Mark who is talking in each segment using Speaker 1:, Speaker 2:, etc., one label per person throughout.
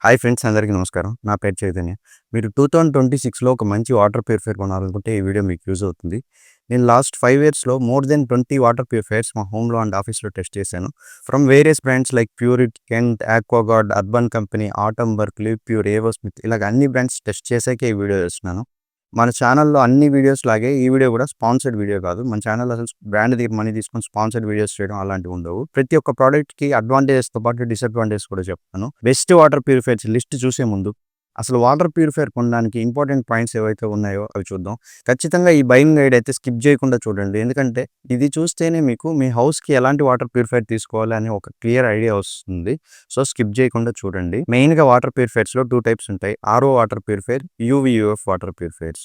Speaker 1: Hi friends, అందరికీ నమస్కారం. నా పేరు చైతన్య. మీరు 2026లో ఒక మంచి వాటర్ ప్యూరిఫైయర్ కొనాలనుకుంటే ఈ వీడియో మీకు యూజ్ అవుతుంది. నేను లాస్ట్ 5 ఇయర్స్‌లో మోర్ దెన్ 20 వాటర్ ప్యూరిఫైయర్స్ మా హోమ్‌లో అండ్ ఆఫీస్‌లో టెస్ట్ చేశాను. From various brands like Pureit, Kent, Aquaguard, Urban Company, Atomberg, Livpure, AO Smith ఇలాగ అన్ని బ్రాండ్స్ టెస్ట్ చేశాకే ఈ వీడియో చేస్తున్నాను. మన ఛానల్‌లో అన్ని వీడియోస్ లాగే ఈ వీడియో కూడా స్పాన్సర్డ్ వీడియో కాదు. మన ఛానల్‌లో అసలు బ్రాండ్ దగ్గర మనీ తీసుకొని స్పాన్సర్డ్ వీడియోస్ చేయడం అలాంటివి ఉండవు. ప్రతి ఒక్క ప్రొడక్ట్‌కి అడ్వాంటేజెస్‌తో పాటు డిసడ్వాంటేజెస్ కూడా చెప్తాను. బెస్ట్ వాటర్ ప్యూరిఫైయర్స్ లిస్ట్ చూసే ముందు అసలు వాటర్ ప్యూరిఫైయర్ కొనడానికి ఇంపార్టెంట్ పాయింట్స్ ఏవైతే ఉన్నాయో అవి చూద్దాం. ఖచ్చితంగా ఈ బయింగ్ గైడ్ అయితే స్కిప్ చేయకుండా చూడండి. ఎందుకంటే ఇది చూస్తేనే మీకు మీ హౌస్‌కి ఎలాంటి వాటర్ ప్యూరిఫైయర్ తీసుకోవాలి అని ఒక క్లియర్ ఐడియా వస్తుంది. సో, స్కిప్ చేయకుండా చూడండి. మెయిన్‌గా వాటర్ ప్యూరిఫైయర్స్‌లో 2 టైప్స్ ఉంటాయి. RO water purifier, UV UF water purifiers.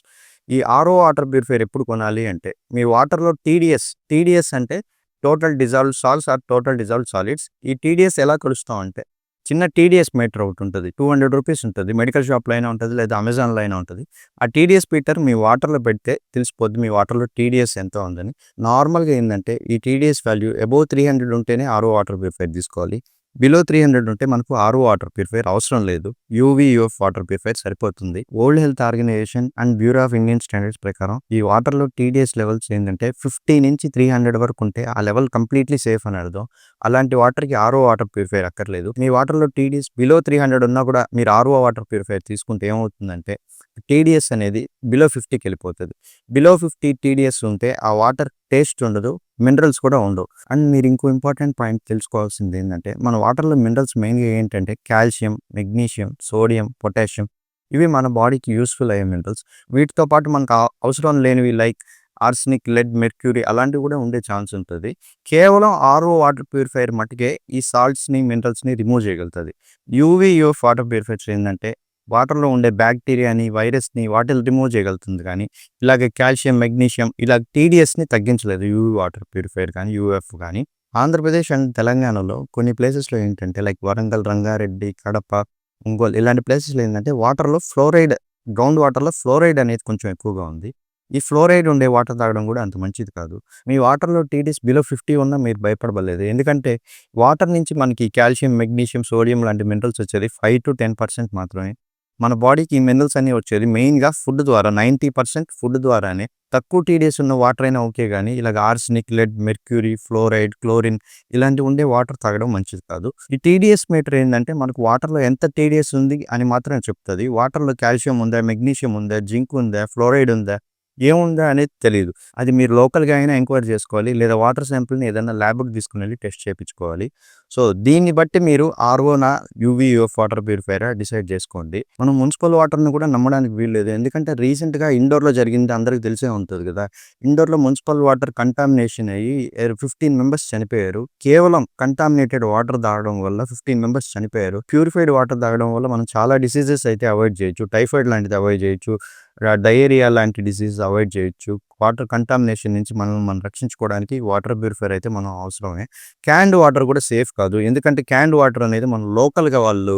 Speaker 1: ఈ ఆర్ఓ వాటర్ ప్యూరిఫైయర్ ఎప్పుడు కొనాలి అంటే మీ వాటర్‌లో టీడీఎస్ అంటే total dissolved salts or total dissolved solids. ఈ టీడీఎస్ ఎలా కొలుస్తాం అంటే చిన్న టీడీఎస్ మీటర్ ఒకటి ఉంటది. ₹200 ఉంటది. మెడికల్ షాప్‌లో అయినా ఉంటది. లేదా అమెజాన్‌లో అయినా ఉంటది. ఆ టీడీఎస్ మీటర్ మీ వాటర్‌లో పెడితే తెలిసిపోద్ది మీ వాటర్‌లో టీడీఎస్ ఎంత ఉందని. నార్మల్‌గా ఏందంటే ఈ టీడీఎస్ వాల్యూ అబోవ్ 300 ఉంటేనే ఆర్ఓ వాటర్ ప్యూరిఫైయర్ తీసుకోవాలి. బిలో 300 ఉంటే మనకు ఆర్ఓ వాటర్ ప్యూరిఫైయర్ అవసరం లేదు. యూవీయూఎఫ్ వాటర్ ప్యూరిఫైయర్ సరిపోతుంది. World Health Organization and Bureau of Indian Standards ప్రకారం ఈ వాటర్‌లో టీడీఎస్ లెవెల్స్ ఏందంటే 50-300 వరకు ఉంటే ఆ లెవెల్ కంప్లీట్‌లీ సేఫ్ అని అర్థం. అలాంటి వాటర్‌కి ఆర్ఓ వాటర్ ప్యూరిఫైయర్ అక్కర్లేదు. మీ వాటర్‌లో టీడీఎస్ బిలో 300 ఉన్నా కూడా మీరు ఆర్ఓ వాటర్ ప్యూరిఫైయర్ తీసుకుంటే ఏమవుతుందంటే టీడీఎస్ అనేది బిలో 50కి వెళ్ళిపోతది. బిలో 50 టీడీఎస్ ఉంటే ఆ వాటర్ టేస్ట్ ఉండదు. మినరల్స్ కూడా ఉండవు. అండ్ మీరు ఇంకో ఇంపార్టెంట్ పాయింట్ తెలుసుకోవాల్సింది ఏంటంటే మన వాటర్‌లో మినరల్స్ మెయిన్‌గా ఏంటంటే కాల్షియం, మెగ్నీషియం, సోడియం, పొటాషియం ఇవి మన బాడీకి యూజ్‌ఫుల్ అయ్యే మినరల్స్. వీటితో పాటు మనకు అవసరం లేనివి లైక్ ఆర్సెనిక్, లెడ్, మెర్క్యూరీ అలాంటివి కూడా ఉండే ఛాన్స్ ఉంటది. కేవలం ఆర్ఓ వాటర్ ప్యూరిఫైయర్ మట్టుకే ఈ సాల్ట్స్‌ని, మినరల్స్‌ని రిమూవ్ చేయగలుగుతది. యూవీయూఎఫ్ వాటర్ ప్యూరిఫైయర్స్ ఏందంటే వాటర్‌లో ఉండే బ్యాక్టీరియాని, వైరస్‌ని వాటిని రిమూవ్ చేయగలుగుతుంది కానీ ఇలాగ కాల్షియం, మెగ్నీషియం ఇలా టీడీఎస్‌ని తగ్గించలేదు యూవీ వాటర్ ప్యూరిఫైయర్ కానీ, యూఎఫ్ కానీ. ఆంధ్రప్రదేశ్ అండ్ తెలంగాణలో కొన్ని ప్లేసెస్‌లో ఏంటంటే లైక్ వరంగల్, రంగారెడ్డి, కడప, ఒంగోలు ఇలాంటి ప్లేసెస్‌లో ఏందంటే వాటర్‌లో ఫ్లోరైడ్ గ్రౌండ్ వాటర్‌లో ఫ్లోరైడ్ అనేది కొంచెం ఎక్కువగా ఉంది. ఈ ఫ్లోరైడ్ ఉండే వాటర్ తాగడం కూడా అంత మంచిది కాదు. మీ వాటర్‌లో టీడీఎస్ బిలో 50 ఉన్నా మీరు భయపడలేదు. ఎందుకంటే వాటర్ నుంచి మనకి కాల్షియం, మెగ్నీషియం, సోడియం లాంటి మినరల్స్ వచ్చేది 5-10% మాత్రమే. మన బాడీకి ఈ మినరల్స్ అన్నీ వచ్చేది మెయిన్‌గా ఫుడ్ ద్వారా 90% ఫుడ్ ద్వారానే. తక్కువ టీడీఎస్ ఉన్న వాటర్ అయినా ఓకే గానీ, ఇలాగ arsenic, lead, mercury, fluoride, chlorine ఇలాంటివి ఉండే వాటర్ తాగడం మంచిది కాదు. ఈ టీడీఎస్ మీటర్ ఏందంటే మనకు వాటర్‌లో ఎంత టీడీఎస్ ఉంది అని మాత్రమే చెప్తది. వాటర్‌లో కాల్షియం ఉందా, మెగ్నీషియం ఉందా, జింక్ ఉందా, ఫ్లోరైడ్ ఉందా, ఏముందా అనేది తెలీదు. అది మీరు లోకల్‌గా అయినా ఎంక్వైరీ చేసుకోవాలి. లేదా వాటర్ శాంపిల్‌ని ఏదైనా ల్యాబ్‌కి తీసుకొనెళ్లి టెస్ట్ చేపించుకోవాలి. సో, దీన్ని బట్టి మీరు ఆర్ఓనా, యూవీయూఎఫ్ వాటర్ ప్యూరిఫైయరా డిసైడ్ చేసుకోండి. మనం మున్సిపల్ వాటర్‌ని కూడా నమ్మడానికి వీల్లేదు. ఎందుకంటే రీసెంట్‌గా ఇండోర్‌లో జరిగింది అందరికి తెలిసే ఉంటది కదా! ఇండోర్‌లో మున్సిపల్ వాటర్ కంటామినేషన్ అయ్యి 15 మెంబర్స్ చనిపోయారు. కేవలం కంటామినేటెడ్ వాటర్ తాగడం వల్ల 15 మెంబర్స్ చనిపోయారు. ప్యూరిఫైడ్ వాటర్ తాగడం వల్ల మనం చాలా డిసీజెస్ అయితే అవాయిడ్ చేయొచ్చు. టైఫాయిడ్ లాంటిది అవాయిడ్ చేయొచ్చు. డయేరియా లాంటి డిసీజ్ అవాయిడ్ చేయొచ్చు. వాటర్ కంటామినేషన్ నుంచి మనల్ని మనం రక్షించుకోవడానికి వాటర్ ప్యూరిఫైయర్ అయితే మనం అవసరమే. క్యాన్డ్ వాటర్ కూడా సేఫ్ కాదు. ఎందుకంటే క్యాన్డ్ వాటర్ అనేది మన లోకల్‌గా వాళ్ళు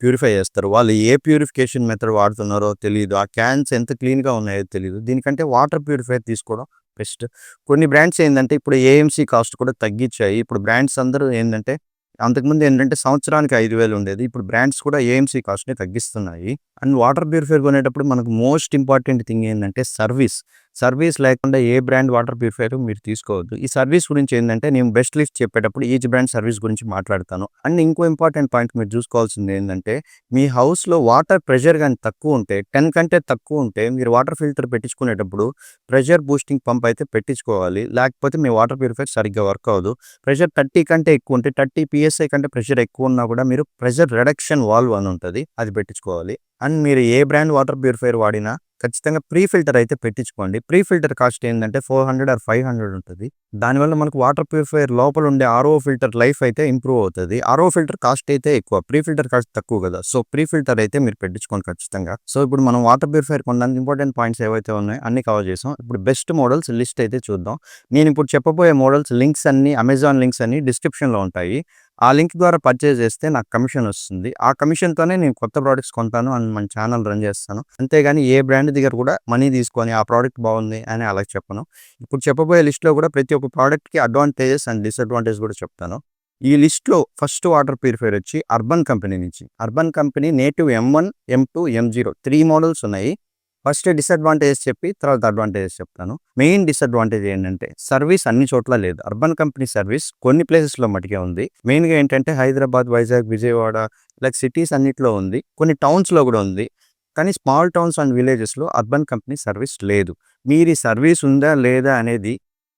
Speaker 1: ప్యూరిఫై చేస్తారు. వాళ్ళు ఏ ప్యూరిఫికేషన్ మెథడ్ వాడుతున్నారో తెలీదు. ఆ క్యాన్స్ ఎంత క్లీన్‌గా ఉన్నాయో తెలీదు. దీనికంటే వాటర్ ప్యూరిఫైయర్ తీసుకోవడం బెస్ట్. కొన్ని బ్రాండ్స్ ఏందంటే ఇప్పుడు ఏఎంసీ కాస్ట్ కూడా తగ్గించాయి. ఇప్పుడు బ్రాండ్స్ అందరూ ఏందంటే అంతకుముందు ఏంటంటే సంవత్సరానికి 5,000 ఉండేది. ఇప్పుడు బ్రాండ్స్ కూడా ఏఎంసీ కాస్ట్‌ని తగ్గిస్తున్నాయి. అండ్ వాటర్ ప్యూరిఫైయర్ కొనేటప్పుడు మనకు మోస్ట్ ఇంపార్టెంట్ థింగ్ ఏందంటే సర్వీస్. సర్వీస్ లేకుండా ఏ బ్రాండ్ వాటర్ ప్యూరిఫైయర్ మీరు తీసుకోవద్దు. ఈ సర్వీస్ గురించి ఏందంటే నేను బెస్ట్ లిస్ట్ చెప్పేటప్పుడు ఈచ్ బ్రాండ్ సర్వీస్ గురించి మాట్లాడతాను. అండ్ ఇంకో ఇంపార్టెంట్ పాయింట్ మీరు చూసుకోవాల్సింది ఏందంటే మీ హౌస్‌లో వాటర్ ప్రెషర్ గాని తక్కువ ఉంటే 10 కంటే తక్కువ ఉంటే మీరు వాటర్ ఫిల్టర్ పెట్టించుకునేటప్పుడు ప్రెషర్ బూస్టింగ్ పంప్ అయితే పెట్టించుకోవాలి. లేకపోతే మీ వాటర్ ప్యూరిఫైయర్ సరిగ్గా వర్క్ అవ్వదు. ప్రెషర్ 30 కంటే ఎక్కువ ఉంటే 30 పీఎస్ఐ కంటే ప్రెషర్ ఎక్కువ ఉన్నా కూడా మీరు ప్రెషర్ రిడక్షన్ వాల్వ్ అని ఉంటది. అది పెట్టించుకోవాలి. అండ్ మీరు ఏ బ్రాండ్ వాటర్ ప్యూరిఫైయర్ వాడినా ఖచ్చితంగా ప్రీ ఫిల్టర్ అయితే పెట్టించుకోండి. ప్రీ ఫిల్టర్ కాస్ట్ ఏందంటే 400 ఆర్ 500 ఉంటది. దానివల్ల మనకు వాటర్ ప్యూరిఫైయర్ లోపల ఉండే ఆర్ఓ ఫిల్టర్ లైఫ్ అయితే ఇంప్రూవ్ అవుతది. ఆర్ఓ ఫిల్టర్ కాస్ట్ అయితే ఎక్కువ. ప్రీ ఫిల్టర్ కాస్ట్ తక్కువ కదా! సో, ప్రీ ఫిల్టర్ అయితే మీరు పెట్టించుకోండి ఖచ్చితంగా. సో, ఇప్పుడు మనం వాటర్ ప్యూరిఫైయర్ కొనడానికి ఇంపార్టెంట్ పాయింట్స్ ఏవైతే ఉన్నాయో అన్ని కవర్ చేసాం. ఇప్పుడు బెస్ట్ మోడల్స్ లిస్ట్ అయితే చూద్దాం. నేను ఇప్పుడు చెప్పబోయే మోడల్స్ లింక్స్ అన్నీ అమెజాన్ లింక్స్ అన్నీ డిస్క్రిప్షన్‌లో ఉంటాయి. ఆ లింక్ ద్వారా పర్చేజ్ చేస్తే నాకు కమిషన్ వస్తుంది. ఆ కమిషన్‌తోనే నేను కొత్త ప్రొడక్ట్స్ కొంటాను అండ్ మన ఛానల్ రన్ చేస్తాను. అంతేగాని ఏ బ్రాండ్ దగ్గర కూడా మనీ తీసుకొని ఆ ప్రొడక్ట్ బాగుంది అని అలా చెప్పను. ఇప్పుడు చెప్పబోయే లిస్ట్‌లో కూడా ప్రతి ఒక్క ప్రొడక్ట్‌కి అడ్వాంటేజెస్ అండ్ డిసడ్వాంటేజ్ కూడా చెప్తాను. ఈ లిస్ట్‌లో ఫస్ట్ వాటర్ ప్యూరిఫైయర్ వచ్చి అర్బన్ కంపెనీ నుంచి. Urban company native M1, M2, M0 3 models ఉన్నాయి. ఫస్ట్ డిసడ్వాంటేజెస్ చెప్పి తర్వాత అడ్వాంటేజెస్ చెప్తాను. మెయిన్ డిసడ్వాంటేజ్ ఏంటంటే సర్వీస్ అన్ని చోట్ల లేదు. అర్బన్ కంపెనీ సర్వీస్ కొన్ని ప్లేసెస్‌లో మట్టుకే ఉంది. మెయిన్‌గా ఏంటంటే హైదరాబాద్, వైజాగ్, విజయవాడ ఇలా సిటీస్ అన్నిట్లో ఉంది. కొన్ని టౌన్స్‌లో కూడా ఉంది. కానీ స్మాల్ టౌన్స్ అండ్ విలేజెస్‌లో అర్బన్ కంపెనీ సర్వీస్ లేదు. మీరు ఈ సర్వీస్ ఉందా లేదా అనేది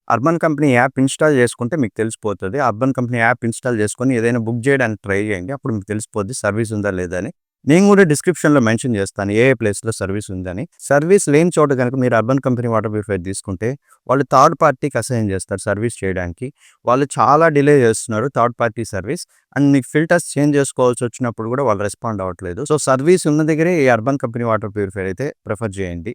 Speaker 1: అర్బన్ కంపెనీ యాప్ ఇన్‌స్టాల్ చేసుకుంటే మీకు తెలిసిపోతది. అర్బన్ కంపెనీ యాప్ ఇన్‌స్టాల్ చేసుకొని ఏదైనా బుక్ చేయడానికి ట్రై చేయండి. అప్పుడు మీకు తెలిసిపోద్ది సర్వీస్ ఉందా లేదా అని. నేను కూడా డిస్క్రిప్షన్‌లో మెన్షన్ చేస్తాను ఏ ప్లేస్‌లో సర్వీస్ ఉందని. సర్వీస్ లేని చోట గనుక మీరు అర్బన్ కంపెనీ వాటర్ ప్యూరిఫైయర్ తీసుకుంటే వాళ్ళు థర్డ్ పార్టీకి అసైన్ చేస్తారు సర్వీస్ చేయడానికి. వాళ్ళు చాలా డిలే చేస్తున్నారు థర్డ్ పార్టీ సర్వీస్. అండ్ మీకు ఫిల్టర్స్ చేంజ్ చేసుకోవాల్సి వచ్చినప్పుడు కూడా వాళ్ళు రెస్పాండ్ అవ్వట్లేదు. సో సర్వీస్ ఉన్న దగ్గరే ఈ అర్బన్ కంపెనీ వాటర్ ప్యూరిఫైయర్ అయితే ప్రిఫర్ చేయండి.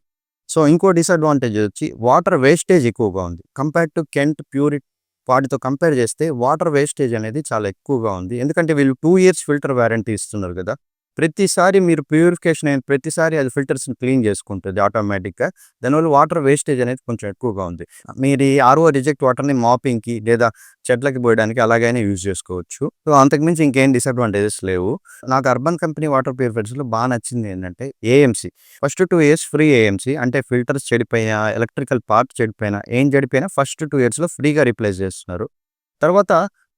Speaker 1: సో ఇంకో డిసడ్వాంటేజ్ వచ్చి వాటర్ వేస్టేజ్ ఎక్కువగా ఉంది. కంపేర్ టు కెంట్, ప్యూరిట్ వాటితో కంపేర్ చేస్తే వాటర్ వేస్టేజ్ అనేది చాలా ఎక్కువగా ఉంది. ఎందుకంటే వీళ్ళు 2 ఇయర్స్ ఫిల్టర్ వారంటీ ఇస్తున్నారు కదా! ప్రతిసారి మీరు ప్యూరిఫికేషన్ అయిన ప్రతిసారి అది ఫిల్టర్స్‌ని క్లీన్ చేసుకుంటది ఆటోమేటిక్‌గా. దానివల్ల వాటర్ వేస్టేజ్ అనేది కొంచెం ఎక్కువగా ఉంది. మీరు ఈ ఆర్ఓ రిజెక్ట్ వాటర్‌ని మాపింగ్‌కి లేదా చెట్లకి పోయడానికి అలాగైనా యూజ్ చేసుకోవచ్చు. సో అంతకుమించి ఇంకేం డిసడ్వాంటేజెస్ లేవు. నాకు అర్బన్ కంపెనీ వాటర్ ప్యూరిఫైయర్స్‌లో నచ్చింది ఏంటంటే AMC. First 2 years free AMC. అంటే ఫిల్టర్స్ చెడిపోయినా, ఎలక్ట్రికల్ పార్ట్ చెడిపోయినా, ఏం చెడిపోయినా ఫస్ట్ 2 ఇయర్స్‌లో ఫ్రీగా రీప్లేస్ చేస్తున్నారు. తర్వాత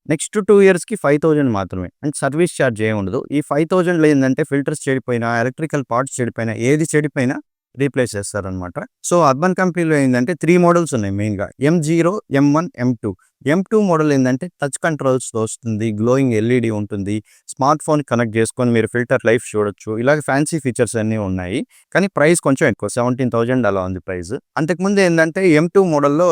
Speaker 1: నెక్స్ట్ 2 ఇయర్స్‌కి 5,000 మాత్రమే. అంటే సర్వీస్ చార్జ్ ఏమి ఉండదు. ఈ 5,000లో ఏందంటే ఫిల్టర్స్ చెడిపోయినా, ఎలక్ట్రికల్ పార్ట్స్ చెడిపోయినా, ఏది చెడిపోయినా రీప్లేస్ చేస్తారనమాట. సో అర్బన్ కంపెనీలో ఏందంటే 3 మోడల్స్ ఉన్నాయి మెయిన్‌గా. M0, M1, M2. M2 model ఏందంటే టచ్ కంట్రోల్స్‌తో వస్తుంది. గ్లోయింగ్ ఎల్ఈడీ ఉంటుంది. స్మార్ట్ ఫోన్ కనెక్ట్ చేసుకొని మీరు ఫిల్టర్ లైఫ్ చూడొచ్చు. ఇలాగ ఫ్యాన్సీ ఫీచర్స్ అన్నీ ఉన్నాయి. కానీ ప్రైస్ కొంచెం ఎక్కువ. 17,000 అలా ఉంది ప్రైస్. అంతకుముందు ఏందంటే M2 మోడల్‌లో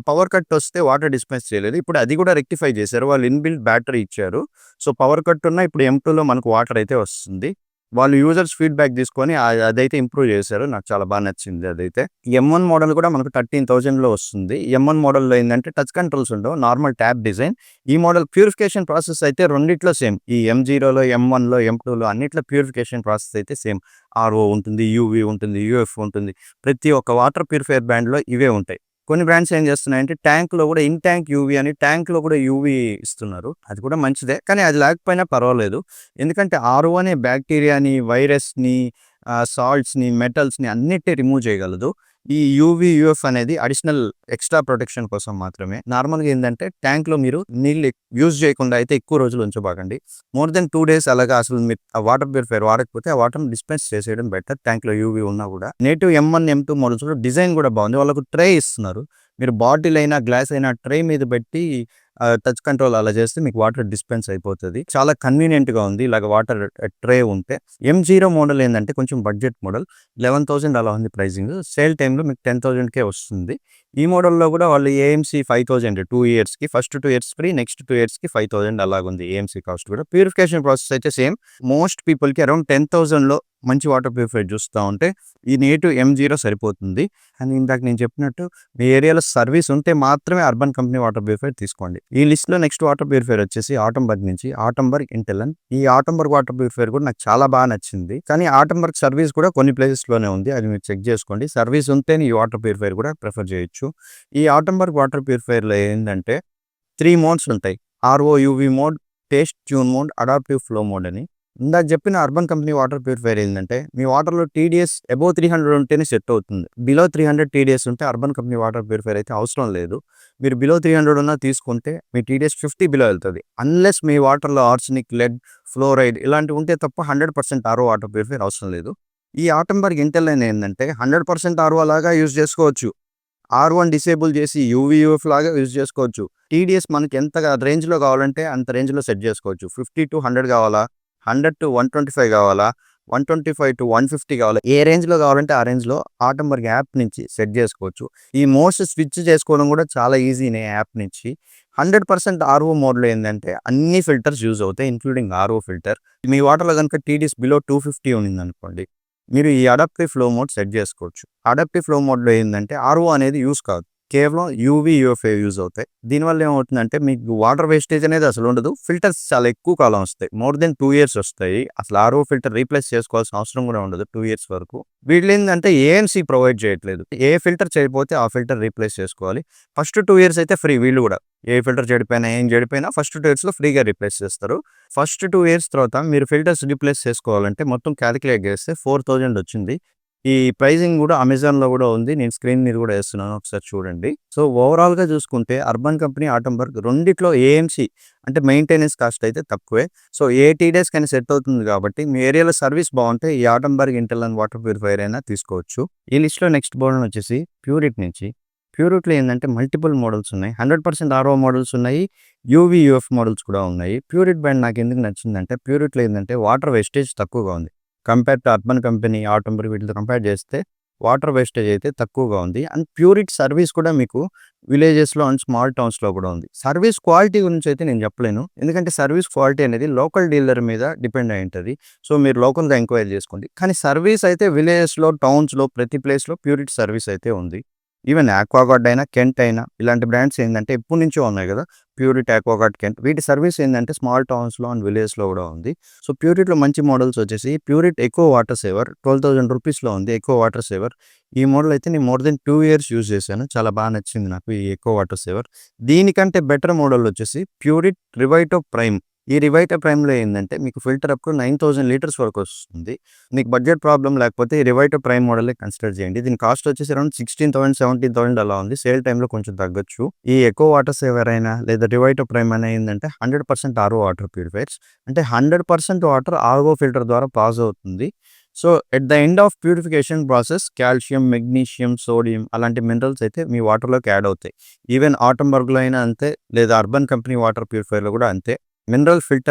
Speaker 1: పవర్ కట్ వస్తే వాటర్ డిస్పెన్స్ చేయలేదు. ఇప్పుడు అది కూడా రెక్టిఫై చేశారు. వాళ్ళు ఇన్‌బిల్ట్ బ్యాటరీ ఇచ్చారు. సో పవర్ కట్ ఉన్నా ఇప్పుడు M2లో మనకు వాటర్ అయితే వస్తుంది. వాళ్ళు యూజర్స్ ఫీడ్‌బ్యాక్ తీసుకొని అదైతే ఇంప్రూవ్ చేశారు. నాకు చాలా నచ్చింది అదైతే. M1 మోడల్ కూడా మనకు 13,000లో వస్తుంది. M1 మోడల్‌లో ఏందంటే టచ్ కంట్రోల్స్ ఉండవు. Normal tab design. ఈ మోడల్ ప్యూరిఫికేషన్ ప్రాసెస్ అయితే రెండిట్లో సేమ్. ఈ M0లో, M1లో, M2లో అన్నిట్లో ప్యూరిఫికేషన్ ప్రాసెస్ అయితే సేమ్. ఆర్ఓ ఉంటుంది, యూవీ ఉంటుంది, యూఎఫ్ ఉంటుంది. ప్రతి ఒక్క వాటర్ ప్యూరిఫైయర్ బ్రాండ్‌లో ఇవే ఉంటాయి. కొన్ని బ్రాండ్స్ ఏం చేస్తున్నాయంటే ట్యాంక్‌లో కూడా ఇన్ ట్యాంక్ యూవీ అని ట్యాంక్‌లో కూడా యూవీ ఇస్తున్నారు. అది కూడా మంచిదే. కానీ అది లేకపోయినా పర్వాలేదు. ఎందుకంటే ఆర్ఓ అనే బ్యాక్టీరియాని, వైరస్‌ని, సాల్ట్స్‌ని, మెటల్స్‌ని అన్నిటిని రిమూవ్ చేయగలదు. ఈ యూవీ, యూఎఫ్ అనేది అడిషనల్ ఎక్స్‌ట్రా ప్రొటెక్షన్ కోసం మాత్రమే. నార్మల్‌గా ఏందంటే ట్యాంక్‌లో మీరు నీళ్ళు యూజ్ చేయకుండా అయితే ఎక్కువ రోజులు ఉంచబాకండి. మోర్ దెన్ 2 డేస్ అలాగా అసలు మీరు ఆ వాటర్ ప్యూరిఫైయర్ వాడకపోతే ఆ వాటర్‌ని డిస్పెన్స్ చేసేయడం బెటర్. ట్యాంక్‌లో యూవీ ఉన్నా కూడా. నేటివ్ M1, M2 మోడల్స్‌లో డిజైన్ కూడా బాగుంది. వాళ్ళకు ట్రే ఇస్తున్నారు. మీరు బాటిల్ అయినా, గ్లాస్ అయినా ట్రే మీద పెట్టి టచ్ కంట్రోల్ అలా చేస్తే మీకు వాటర్ డిస్పెన్స్ అయిపోతది. చాలా కన్వీనియంట్‌గా ఉంది. ఇలాగ వాటర్ ట్రే ఉంటే. M0 మోడల్ ఏందంటే కొంచెం బడ్జెట్ మోడల్. 11,000 అలా ఉంది ప్రైజింగ్. సేల్ టైమ్‌లో మీకు 10,000కే వస్తుంది. ఈ మోడల్‌లో కూడా వాళ్ళు ఏఎంసీ 5,000 2 ఇయర్స్‌కి. First 2 years free. నెక్స్ట్ 2 ఇయర్స్‌కి 5,000 అలాగుంది ఏఎంసీ కాస్ట్ కూడా. ప్యూరిఫికేషన్ ప్రాసెస్ అయితే సేమ్. మోస్ట్ పీపుల్‌కి అరౌండ్ 10,000లో మంచి వాటర్ ప్యూరిఫైయర్ చూస్తా ఉంటే ఈ నేటివ్ M0 సరిపోతుంది. అని ఇందాక నేను చెప్పినట్టు మీ ఏరియాలో సర్వీస్ ఉంటే మాత్రమే అర్బన్ కంపెనీ వాటర్ ప్యూరిఫైయర్ తీసుకోండి. ఈ లిస్ట్‌లో నెక్స్ట్ వాటర్ ప్యూరిఫైయర్ వచ్చేసి ఆటంబర్గ్ నుంచి ఆటంబర్గ్ ఇంటెలన్. ఈ ఆటంబర్గ్ వాటర్ ప్యూరిఫైయర్ కూడా నాకు చాలా నచ్చింది. కానీ ఆటంబర్గ్ సర్వీస్ కూడా కొన్ని ప్లేసెస్‌లోనే ఉంది. అది మీరు చెక్ చేసుకోండి. సర్వీస్ ఉంటేనే ఈ వాటర్ ప్యూరిఫైయర్ కూడా ప్రిఫర్ చేయొచ్చు. ఈ ఆటంబర్గ్ వాటర్ ప్యూరిఫైయర్‌లో ఏందంటే 3 మోడ్స్ ఉంటాయి. RO, UV mode, taste tune mode, adaptive flow mode అని. ఇందాక చెప్పిన అర్బన్ కంపెనీ వాటర్ ప్యూరిఫైయర్ ఏందంటే మీ వాటర్‌లో టీడీఎస్ అబోవ్ 300 ఉంటేనే సెట్ అవుతుంది. బిలో 300 టీడీఎస్ ఉంటే అర్బన్ కంపెనీ వాటర్ ప్యూరిఫైయర్ అయితే అవసరం లేదు. మీరు బిలో 300 ఉన్నా తీసుకుంటే మీ టీడీఎస్ 50 బిలో వెళ్తది. అన్‌లెస్ మీ వాటర్‌లో ఆర్సెనిక్, లెడ్, ఫ్లోరైడ్ ఇలాంటివి ఉంటే తప్ప 100% ఆర్ఓ వాటర్ ప్యూరిఫైయర్ అవసరం లేదు. ఈ ఆటంబర్గ్ ఇంటెలైన్ ఏందంటే 100% ఆర్ఓ లాగా యూజ్ చేసుకోవచ్చు. R1 డిసేబుల్ చేసి యూవీ, యూఎఫ్ లాగా యూజ్ చేసుకోవచ్చు. టీడీఎస్ మనకి ఎంత రేంజ్‌లో కావాలంటే అంత రేంజ్‌లో సెట్ చేసుకోవచ్చు. 50-100 కావాలా? 100-125 కావాలా? 125-150 కావాలా? ఏ రేంజ్‌లో కావాలంటే ఆ రేంజ్‌లో ఆటంబర్గ్ యాప్ నుంచి సెట్ చేసుకోవచ్చు. ఈ మోడ్స్ స్విచ్ చేసుకోవడం కూడా చాలా ఈజీనే యాప్ నుంచి. 100% ఆర్ఓ మోడ్‌లో ఏందంటే అన్ని ఫిల్టర్స్ యూజ్ అవుతాయి. Including RO filter. మీ వాటర్‌లో గనుక టీడీఎస్ బిలో 250 ఉన్నిందనుకోండి. మీరు ఈ అడాప్టివ్ ఫ్లో మోడ్ సెట్ చేసుకోవచ్చు. అడాప్టివ్ ఫ్లో మోడ్‌లో ఏందంటే ఆర్ఓ అనేది యూజ్ కాదు. కేవలం యూవీ, యూఎఫ్ఏ యూజ్ అవుతాయి. దీనివల్ల ఏమవుతుందంటే మీకు వాటర్ వేస్టేజ్ అనేది అసలు ఉండదు. ఫిల్టర్స్ చాలా ఎక్కువ కాలం వస్తాయి. మోర్ దెన్ 2 ఇయర్స్ వస్తాయి. అసలు ఆర్ఓ ఫిల్టర్ రీప్లేస్ చేసుకోవాల్సిన అవసరం కూడా ఉండదు 2 ఇయర్స్ వరకు. వీళ్ళేందంటే ఏఎంసీ ప్రొవైడ్ చేయట్లేదు. ఏ ఫిల్టర్ చేయకపోతే ఆ ఫిల్టర్ రీప్లేస్ చేసుకోవాలి. ఫస్ట్ 2 ఇయర్స్ అయితే ఫ్రీ వీళ్ళు కూడా. ఏ ఫిల్టర్ చెడిపోయినా, ఏం చెడిపోయినా ఫస్ట్ 2 ఇయర్స్‌లో ఫ్రీగా రీప్లేస్ చేస్తారు. ఫస్ట్ 2 ఇయర్స్ తర్వాత మీరు ఫిల్టర్స్ రీప్లేస్ చేసుకోవాలంటే మొత్తం కాలిక్యులేట్ చేస్తే 4000 వచ్చింది. ఈ ప్రైజింగ్ కూడా అమెజాన్‌లో కూడా ఉంది. నేను స్క్రీన్ మీద కూడా ఏస్తున్నాను. ఒకసారి చూడండి. సో, ఓవరాల్‌గా చూసుకుంటే అర్బన్ కంపెనీ, ఆటంబర్గ్ రెండిట్లో ఏఎంసీ అంటే మెయింటెనెన్స్ కాస్ట్ అయితే తక్కువే. సో, 80 డేస్‌కని సెట్ అవుతుంది కాబట్టి మీ ఏరియాలో సర్వీస్ బావుంటే ఈ ఆటంబర్గ్ ఇంటెల్ వాటర్ ప్యూరిఫైయర్ అయినా తీసుకోవచ్చు. ఈ లిస్ట్‌లో నెక్స్ట్ బోర్డన్ వచ్చేసి ప్యూరిట్ నుంచి. ప్యూరిట్‌లో ఏందంటే మల్టిపుల్ మోడల్స్ ఉన్నాయి. 100% ఆర్ఓ మోడల్స్ ఉన్నాయి. యూవీ, యూఎఫ్ మోడల్స్ కూడా ఉన్నాయి. ప్యూరిట్ బ్రాండ్ నాకెందుకు నచ్చిందంటే ప్యూరిట్‌లో ఏందంటే వాటర్ వేస్టేజ్ తక్కువగా ఉంది. Compare to urban Company, Atomberg వీటితో కంపేర్ చేస్తే వాటర్ వేస్టేజ్ అయితే తక్కువగా ఉంది. అండ్ ప్యూరిట్ సర్వీస్ కూడా మీకు విలేజెస్‌లో అండ్ స్మాల్ టౌన్స్‌లో కూడా ఉంది. సర్వీస్ క్వాలిటీ గురించి అయితే నేను చెప్పలేను. ఎందుకంటే సర్వీస్ క్వాలిటీ అనేది లోకల్ డీలర్ మీద డిపెండ్ అయి ఉంటది. సో, మీరు లోకల్‌గా ఎంక్వైరీ చేసుకోండి. కానీ సర్వీస్ అయితే విలేజెస్‌లో, టౌన్స్‌లో ప్రతి ప్లేస్‌లో ప్యూరిట్ సర్వీస్ అయితే ఉంది. ఈవెన్ ఆక్వాగార్డ్ అయినా, కెంట్ అయినా ఇలాంటి బ్రాండ్స్ ఏందంటే ఎప్పటినుంచో ఉన్నాయి కదా! ప్యూరిట్, ఆక్వాగార్డ్, కెంట్ వీటి సర్వీస్ ఏందంటే స్మాల్ టౌన్స్‌లో అండ్ విలేజ్‌లో కూడా ఉంది. సో, ప్యూరిట్‌లో మంచి మోడల్స్ వచ్చేసి ప్యూరిట్ ఎకో వాటర్ సేవర్ 12,000 రూపీస్‌లో ఉంది ఎకో వాటర్ సేవర్. ఈ మోడల్ అయితే నేను మోర్ దెన్ 2 ఇయర్స్ యూజ్ చేశాను. చాలా బాగా నచ్చింది నాకు ఈ ఎకో వాటర్ సేవర్. దీనికంటే బెటర్ మోడల్ వచ్చేసి ప్యూరిట్ రివైటో ప్రైమ్. ఈ రివైటో ప్రైమ్‌లో ఏందంటే మీకు ఫిల్టర్ అప్ టు 9000 లీటర్స్ వరకు వస్తుంది. మీకు బడ్జెట్ ప్రాబ్లమ్ లేకపోతే ఈ రివైటో ప్రైమ్ మోడలే కన్సిడర్ చేయండి. దీని కాస్ట్ వచ్చేసి అరౌండ్ 16,000, 17,000 అలా ఉంది. సేల్ టైమ్‌లో కొంచెం తగ్గొచ్చు. ఈ ఎకో వాటర్ సేవర్ అయినా లేదా రివైటో ప్రైమ్ అయినా ఏందంటే 100% ఆర్ఓ వాటర్ ప్యూరిఫైయర్స్. అంటే 100% వాటర్ ఆర్ఓ ఫిల్టర్ ద్వారా పాస్ అవుతుంది. So, at the end of purification process calcium, magnesium, sodium అలాంటి మినరల్స్ అయితే మీ వాటర్‌లోకి యాడ్ అవుతాయి. ఈవెన్ ఆటంబర్గ్‌లో అయినా అంతే లేదా అర్బన్ కంపెనీ వాటర్ ప్యూరిఫైయర్‌లో కూడా అంతే. మినరల్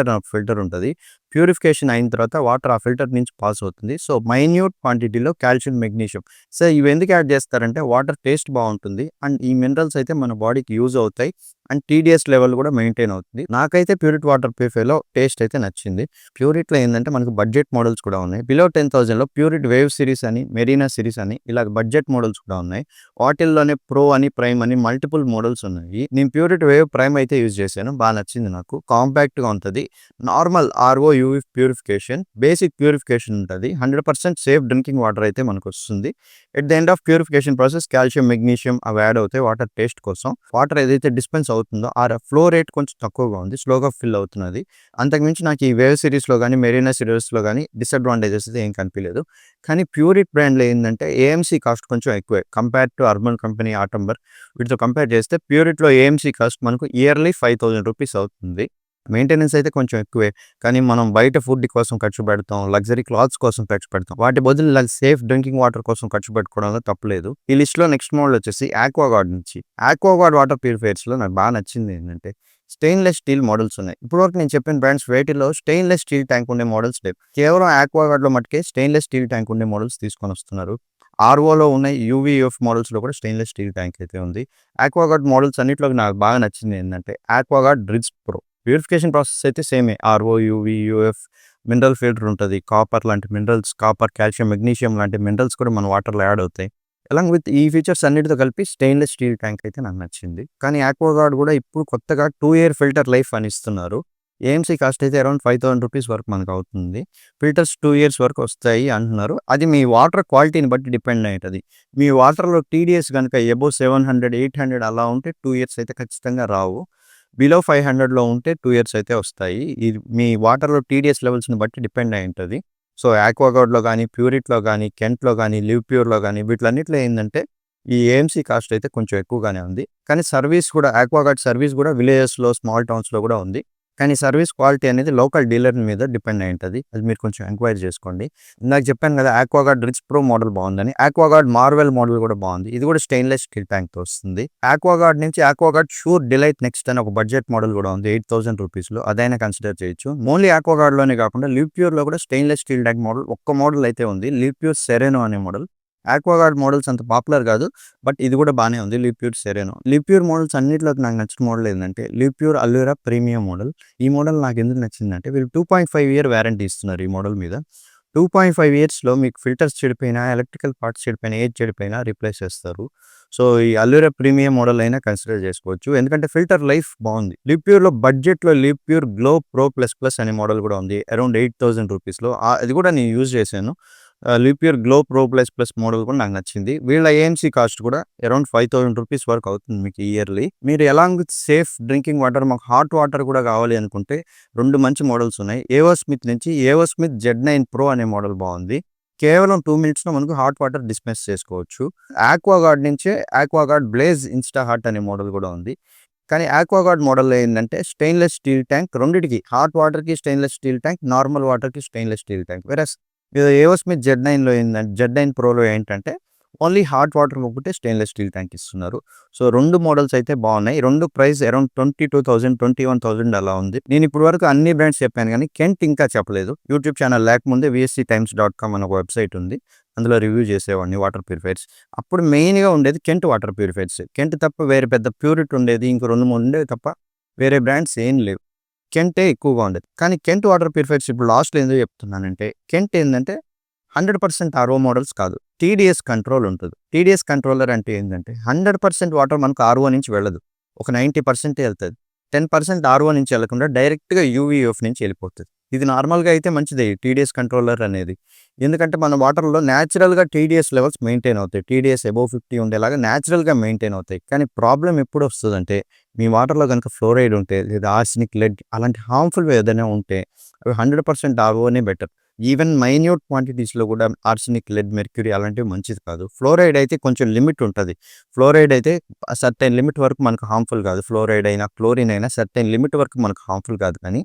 Speaker 1: ఫిల్టర్ ఉంటది. ప్యూరిఫికేషన్ అయిన తర్వాత వాటర్ ఆ ఫిల్టర్ నుంచి పాస్ అవుతుంది. సో, మైన్యూట్ క్వాంటిటీలో కాల్షియం, మెగ్నీషియం. సో, ఇవి ఎందుకు యాడ్ చేస్తారంటే వాటర్ టేస్ట్ బావుంటుంది. అండ్ ఈ మినరల్స్ అయితే మన బాడీకి యూజ్ అవుతాయి. అండ్ టీడీఎస్ లెవెల్ కూడా మెయింటైన్ అవుతుంది. నాకైతే ప్యూరిట్ వాటర్ ప్యూరిఫైయర్‌లో టేస్ట్ అయితే నచ్చింది. ప్యూరిట్‌లో ఏందంటే మనకు బడ్జెట్ మోడల్స్ కూడా ఉన్నాయి. బిలో 10,000లో ప్యూరిట్ వేవ్ సిరీస్ అని, మెరీనా సిరీస్ అని ఇలాగ బడ్జెట్ మోడల్స్ కూడా ఉన్నాయి. వాటిల్లోనే ప్రో అని, ప్రైమ్ అని మల్టిపుల్ మోడల్స్ ఉన్నాయి. నేను ప్యూరిట్ వేవ్ ప్రైమ్ అయితే యూజ్ చేశాను. బా నచ్చింది నాకు. కాంపాక్ట్‌గా ఉంటది. Normal RO, UV purification, basic purification ఉంటది. 100% సేఫ్ డ్రింకింగ్ వాటర్ అయితే మనకొస్తుంది. At the end of purification process calcium, magnesium అవి యాడ్ అవుతాయి వాటర్ టేస్ట్ కోసం. వాటర్ ఏదైతే డిస్పెన్స్ అవుతుందో ఆ ఫ్లో రేట్ కొంచెం తక్కువగా ఉంది. స్లోగా ఫిల్ అవుతున్నది. అంతకుమించి నాకు ఈ వేవ్ సిరీస్‌లో గాని, మెరీనా సిరీస్‌లో గాని డిసడ్వాంటేజెస్ అయితే ఏం కనిపియలేదు. కానీ ప్యూరిట్ బ్రాండ్‌లో ఏందంటే ఏఎంసీ కాస్ట్ కొంచెం ఎక్కువే. కంపేర్ టు అర్బన్ కంపెనీ, ఆటంబర్ వీటితో కంపేర్ చేస్తే ప్యూరిట్‌లో ఏఎంసీ కాస్ట్ మనకు ఇయర్లీ 5,000 రూపీస్ అవుతుంది. మెయింటెనెన్స్ అయితే కొంచెం ఎక్కువే. కానీ మనం బయట ఫుడ్ కోసం ఖర్చు పెడతాం. లగ్జరీ క్లాత్స్ కోసం ఖర్చు పెడతాం. వాటి బదులు ఇలా సేఫ్ డ్రింకింగ్ వాటర్ కోసం ఖర్చు పెట్టుకోవడంలో తప్పులేదు. ఈ లిస్ట్‌లో నెక్స్ట్ మోడల్ వచ్చేసి ఆక్వాగార్డ్ నుంచి. ఆక్వాగార్డ్ వాటర్ ప్యూరిఫైయర్స్‌లో నాకు బాగా నచ్చింది ఏంటంటే స్టెయిన్‌లెస్ స్టీల్ మోడల్స్ ఉన్నాయి. ఇప్పటివరకు నేను చెప్పిన బ్రాండ్స్ వేటిలో స్టెయిన్‌లెస్ స్టీల్ ట్యాంక్ ఉండే మోడల్స్ లేవు. కేవలం ఆక్వాగార్డ్‌లో మట్టుకే స్టెయిన్‌లెస్ స్టీల్ ట్యాంక్ ఉండే మోడల్స్ తీసుకొనొస్తున్నారు. ఆర్ఓలో ఉన్నాయి. యూవీ, యూఎఫ్ మోడల్స్‌లో కూడా స్టెయిన్‌లెస్ స్టీల్ ట్యాంక్ అయితే ఉంది. ఆక్వాగార్డ్ మోడల్స్ అన్నిట్లో నాకు బాగా నచ్చింది ఏంటంటే ఆక్వాగార్డ్ డ్రిడ్జ్ ప్రో. ప్యూరిఫికేషన్ ప్రాసెస్ అయితే సేమే. RO, UV, UF mineral filter ఉంటది. కాపర్ లాంటి మినరల్స్, కాపర్, కాల్షియం, మెగ్నీషియం లాంటి మినరల్స్ కూడా మన వాటర్‌లో యాడ్ అవుతాయి. అలాంగ్ విత్ ఈ ఫీచర్స్ అన్నిటితో కలిపి స్టెయిన్‌లెస్ స్టీల్ ట్యాంక్ అయితే నాకు నచ్చింది. కానీ ఆక్వాగార్డ్ కూడా ఇప్పుడు కొత్తగా 2 ఇయర్ ఫిల్టర్ లైఫ్ అని ఇస్తున్నారు. ఏఎంసీ కాస్ట్ అయితే అరౌండ్ 5,000 రూపీస్ వరకు మనకవుతుంది. ఫిల్టర్స్ 2 ఇయర్స్ వరకు వస్తాయి అంటున్నారు. అది మీ వాటర్ క్వాలిటీని బట్టి డిపెండ్ అయి ఉంటది. మీ వాటర్‌లో టీడీఎస్ గనుక అబోవ్ 700, 800 అలా ఉంటే 2 ఇయర్స్ అయితే ఖచ్చితంగా రావు. బిలో 500లో ఉంటే 2 ఇయర్స్ అయితే వస్తాయి. ఇది మీ వాటర్‌లో టీడీఎస్ లెవెల్స్‌ని బట్టి డిపెండ్ అయి ఉంటది. సో, ఆక్వాగార్డ్‌లో గాని, ప్యూరిట్‌లో గాని, కెంట్‌లో గాని, లివ్ ప్యూర్‌లో గాని వీటిలన్నిటిలో ఏందంటే ఈ ఏఎంసీ కాస్ట్ అయితే కొంచెం ఎక్కువగానే ఉంది. కానీ సర్వీస్ కూడా ఆక్వాగార్డ్ సర్వీస్ కూడా విలేజెస్‌లో, స్మాల్ టౌన్స్‌లో కూడా ఉంది. కానీ సర్వీస్ క్వాలిటీ అనేది లోకల్ డీలర్ మీద డిపెండ్ అయి ఉంటది. అది మీరు కొంచెం ఎంక్వైరీ చేసుకోండి. ఇందాక చెప్పాను కదా! ఆక్వాగార్డ్ రిచ్ ప్రో మోడల్ బావుందని. ఆక్వాగార్డ్ మార్వెల్ మోడల్ కూడా బావుంది. ఇది కూడా స్టెయిన్‌లెస్ స్టీల్ ట్యాంక్‌తో వస్తుంది. ఆక్వాగార్డ్ నుంచి ఆక్వాగార్డ్ షూర్ డిలైట్ నెక్స్ట్ అని ఒక బడ్జెట్ మోడల్ కూడా ఉంది. 8,000 రూపీస్‌లో అదైనా కన్సిడర్ చేయొచ్చు. ఓన్లీ ఆక్వాగార్డ్‌లోనే కాకుండా లివ్ ప్యూర్‌లో కూడా స్టెయిన్‌లెస్ స్టీల్ ట్యాంక్ మోడల్ ఒక్క మోడల్ అయితే ఉంది. లివ్ ప్యూర్ సెరెనో అనే మోడల్. ఆక్వాగార్డ్ మోడల్స్ అంత పాపులర్ కాదు. బట్ ఇది కూడా బానే ఉంది. Livpure Sereno. Livpure models అన్నిట్లోకి నాకు నచ్చిన మోడల్ ఏందంటే Livpure Allura premium model. ఈ మోడల్ నాకెందుకు నచ్చిందంటే వీళ్ళు 2.5 ఇయర్ వారంటీ ఇస్తున్నారు ఈ మోడల్ మీద. 2.5 ఇయర్స్‌లో మీకు ఫిల్టర్స్ చెడిపోయినా, ఎలక్ట్రికల్ పార్ట్స్ చెడిపోయినా, ఏది చెడిపోయినా రీప్లేస్ చేస్తారు. సో, ఈ అల్యూరా ప్రీమియం మోడల్ అయినా కన్సిడర్ చేసుకోవచ్చు. ఎందుకంటే ఫిల్టర్ లైఫ్ బావుంది. లిప్ ప్యూర్‌లో బడ్జెట్‌లో lip pure glow pro plus plus అనే మోడల్ కూడా ఉంది. అరౌండ్ 8,000 రూపీస్‌లో. అది కూడా నేను యూజ్ చేశాను. Lip pure glow pro plus plus model కూడా నాకు నచ్చింది. వీళ్ళ ఏఎంసీ కాస్ట్ కూడా అరౌండ్ 5,000 రూపీస్ వరకు అవుతుంది మీకు ఇయర్‌లీ. మీరు along with safe drinking water, మాకు హాట్ వాటర్ కూడా కావాలి అనుకుంటే 2 మంచి మోడల్స్ ఉన్నాయి. ఏవో స్మిత్ నుంచి ఏవో స్మిత్ Z9 ప్రో అనే మోడల్ బావుంది. కేవలం 2 మినిట్స్‌లో మనకు హాట్ వాటర్ డిస్పెన్స్ చేసుకోవచ్చు. ఆక్వాగార్డ్ నుంచే ఆక్వాగార్డ్ బ్లేజ్ ఇన్‌స్టా హాట్ అనే మోడల్ కూడా ఉంది. కానీ ఆక్వాగార్డ్ మోడల్‌లో ఏందంటే స్టెయిన్‌లెస్ స్టీల్ ట్యాంక్ రెండిటికి హాట్ వాటర్‌కి స్టెయిన్‌లెస్ స్టీల్ ట్యాంక్, నార్మల్ వాటర్‌కి స్టెయిన్‌లెస్ స్టీల్ ట్యాంక్. వేరస్ ఏవో స్మిత్ Z9లో ఏందంటే Z9 ప్రోలో ఏంటంటే ఓన్లీ హాట్ వాటర్ ఒకటే స్టెయిన్‌లెస్ స్టీల్ ట్యాంక్ ఇస్తున్నారు. సో, 2 మోడల్స్ అయితే బావున్నాయి. 2 ప్రైస్ అరౌండ్ 22,000, 21,000 అలా ఉంది. నేను ఇప్పటి వరకు అన్ని బ్రాండ్స్ చెప్పాను గానీ కెంట్ ఇంకా చెప్పలేదు. యూట్యూబ్ ఛానల్ లేకముందే vsctimes.com అనే ఒక వెబ్‌సైట్ ఉంది. అందులో రివ్యూ చేసేవాడిని వాటర్ ప్యూరిఫైయర్స్. అప్పుడు మెయిన్‌గా ఉండేది కెంట్ వాటర్ ప్యూరిఫైయర్స్. కెంట్ తప్ప వేరే పెద్ద ప్యూరిట్ ఉండేది. ఇంకో 2, 3 ఉండేవి తప్ప వేరే బ్రాండ్స్ ఏం లేవు. కెంటే ఎక్కువగా ఉండేది. కానీ కెంట్ వాటర్ ప్యూరిఫైయర్స్ ఇప్పుడు లాస్ట్‌లో ఎందుకు చెప్తున్నానంటే కెంట్ ఏందంటే 100% ఆర్ఓ మోడల్స్ కాదు. టీడీఎస్ కంట్రోల్ ఉంటది. టీడీఎస్ కంట్రోలర్ అంటే ఏందంటే 100% వాటర్ మనకు ఆర్ఓ నుంచి వెళ్ళదు. ఒక 90% ఎళ్తది. 10% ఆర్ఓ నుంచి ఎళ్ళకుండా డైరెక్ట్‌గా యూవీఎఫ్ నుంచి ఎళ్ళిపోతది. ఇది నార్మల్‌గా అయితే మంచిదే టీడీఎస్ కంట్రోలర్ అనేది. ఎందుకంటే మన వాటర్‌లో నేచురల్‌గా టీడీఎస్ లెవెల్స్ మెయింటైన్ అవుతాయి. టీడీఎస్ అబోవ్ 50 ఉండేలాగా నేచురల్‌గా మెయింటైన్ అవుతాయి. కానీ ప్రాబ్లమ్ ఎప్పుడొస్తదంటే మీ వాటర్‌లో గనుక ఫ్లోరైడ్ ఉంటే లేదా ఆర్సెనిక్, లెడ్ అలాంటి హార్మ్‌ఫుల్‌వి ఏదైనా ఉంటే అవి 100% ఆర్ఓనే బెటర్. ఈవెన్ మైన్యూట్ క్వాంటిటీస్‌లో కూడా ఆర్సెనిక్, లెడ్, మెర్క్యూరీ అలాంటివి మంచిది కాదు. ఫ్లోరైడ్ అయితే కొంచెం లిమిట్ ఉంటది. ఫ్లోరైడ్ అయితే సర్టెన్ లిమిట్ వరకు మనకు హార్మ్‌ఫుల్ కాదు. ఫ్లోరైడ్ అయినా, క్లోరిన్ అయినా సర్టెన్ లిమిట్ వరకు మనకు హార్మ్‌ఫుల్ కాదు. కానీ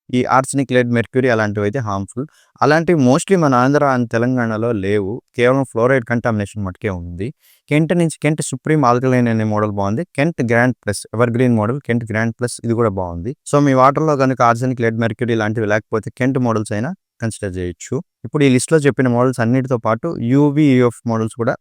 Speaker 1: ఈ ఆర్సెనిక్, లెడ్, మెర్క్యూరీ అలాంటివైతే హార్మ్‌ఫుల్. అలాంటివి మోస్ట్‌లీ మన ఆంధ్ర అండ్ తెలంగాణలో లేవు. కేవలం ఫ్లోరైడ్ కంటామినేషన్ మట్టుకే ఉంది. కెంట్ నుంచి కెంట్ సుప్రీం ఆల్కలైన్ అనే మోడల్ బావుంది. Kent grand plus ever green model Kent grand plus ఇది కూడా బావుంది. సో, మీ వాటర్‌లో గనుక ఆర్సెనిక్, లెడ్, మెర్క్యూరీ లాంటివి లేకపోతే కెంట్ మోడల్స్ అయినా కన్సిడర్ చేయొచ్చు. ఇప్పుడు ఈ లిస్ట్‌లో చెప్పిన మోడల్స్ అన్నిటితో పాటు యూవీఎఫ్ మోడల్స్ కూడా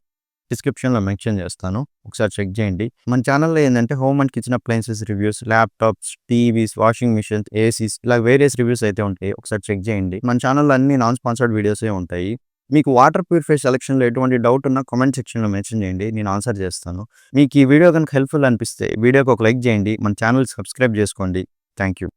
Speaker 1: డిస్క్రిప్షన్‌లో మెన్షన్ చేస్తాను. ఒకసారి చెక్ చేయండి. మన ఛానెల్‌లో ఏందంటే home and kitchen appliances reviews, laptops, TVs, washing machines, ACs ఇలా వేరియస్ రివ్యూస్ అయితే ఉంటాయి. ఒకసారి చెక్ చేయండి. మన ఛానెల్‌లో అన్ని నాన్ స్పాన్సర్డ్ వీడియోసే ఉంటాయి. మీకు వాటర్ ప్యూరిఫైయర్ సెలక్షన్‌లో ఎటువంటి డౌట్ ఉన్నా కామెంట్ సెక్షన్‌లో మెన్షన్ చేయండి. నేను ఆన్సర్ చేస్తాను. మీకు ఈ వీడియో గనుక హెల్ప్‌ఫుల్ అనిపిస్తే వీడియోకి ఒక లైక్ చేయండి. మన ఛానెల్ సబ్స్క్రైబ్ చేసుకోండి. Thank you.